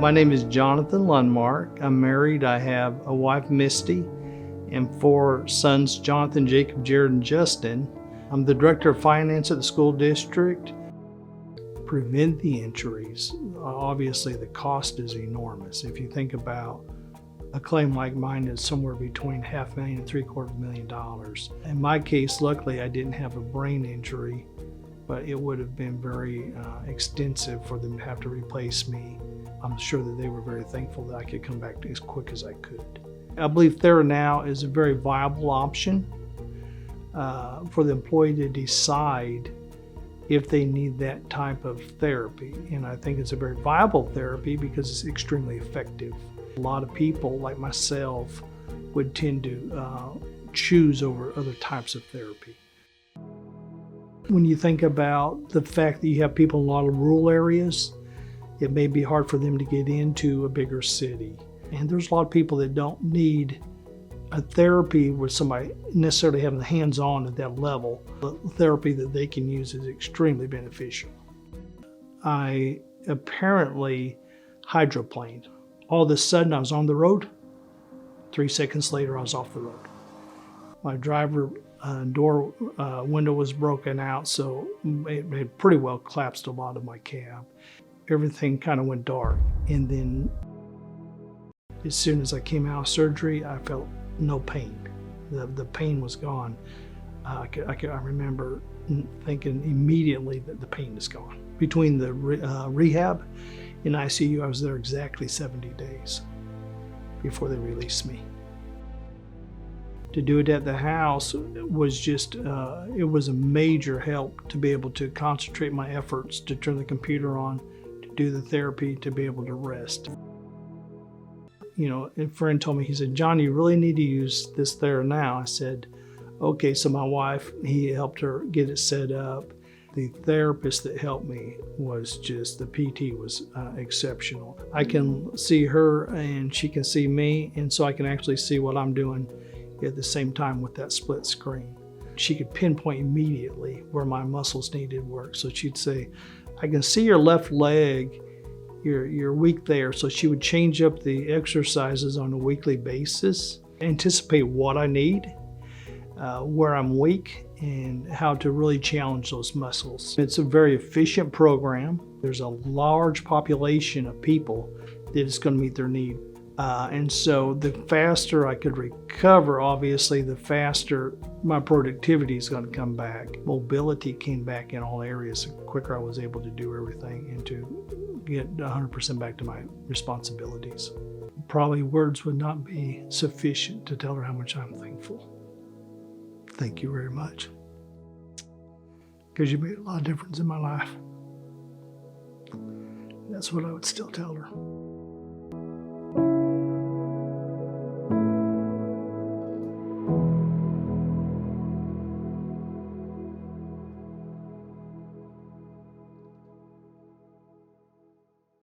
My name is Jonathan Lundmark. I'm married. I have a wife, Misty, and 4 sons, Jonathan, Jacob, Jared, and Justin. I'm the Director of Finance at the school district. Prevent the injuries. Obviously, the cost is enormous. If you think about a claim like mine, is somewhere between $500,000 and $750,000. In my case, luckily, I didn't have a brain injury, but it would have been very extensive for them to have to replace me. I'm sure that they were very thankful that I could come back as quick as I could. I believe TheraNow is a very viable option for the employee to decide if they need that type of therapy. And I think it's a very viable therapy because it's extremely effective. A lot of people, like myself, would tend to choose over other types of therapy. When you think about the fact that you have people in a lot of rural areas, it may be hard for them to get into a bigger city. And there's a lot of people that don't need a therapy with somebody necessarily having the hands-on at that level. The therapy that they can use is extremely beneficial. I apparently hydroplaned. All of a sudden I was on the road. 3 seconds later I was off the road. My driver door window was broken out, so it had pretty well collapsed a lot of my cab. Everything kind of went dark. And then as soon as I came out of surgery, I felt no pain. The pain was gone. I remember thinking immediately that the pain is gone. Between the rehab and ICU, I was there exactly 70 days before they released me. To do it at the house was just, it was a major help to be able to concentrate my efforts, to turn the computer on, to do the therapy, to be able to rest. You know, a friend told me, he said, "John, you really need to use this TheraNow." I said, okay. So my wife, he helped her get it set up. The therapist that helped me was just, the PT was exceptional. I can see her and she can see me, and so I can actually see what I'm doing at the same time with that split screen. She could pinpoint immediately where my muscles needed work. So she'd say, "I can see your left leg, you're weak there." So she would change up the exercises on a weekly basis, anticipate what I need, where I'm weak, and how to really challenge those muscles. It's a very efficient program. There's a large population of people that is going to meet their need. And so the faster I could recover, obviously, the faster my productivity is going to come back. Mobility came back in all areas. The quicker I was able to do everything and to get 100% back to my responsibilities. Probably words would not be sufficient to tell her how much I'm thankful. Thank you very much. Because you made a lot of difference in my life. That's what I would still tell her.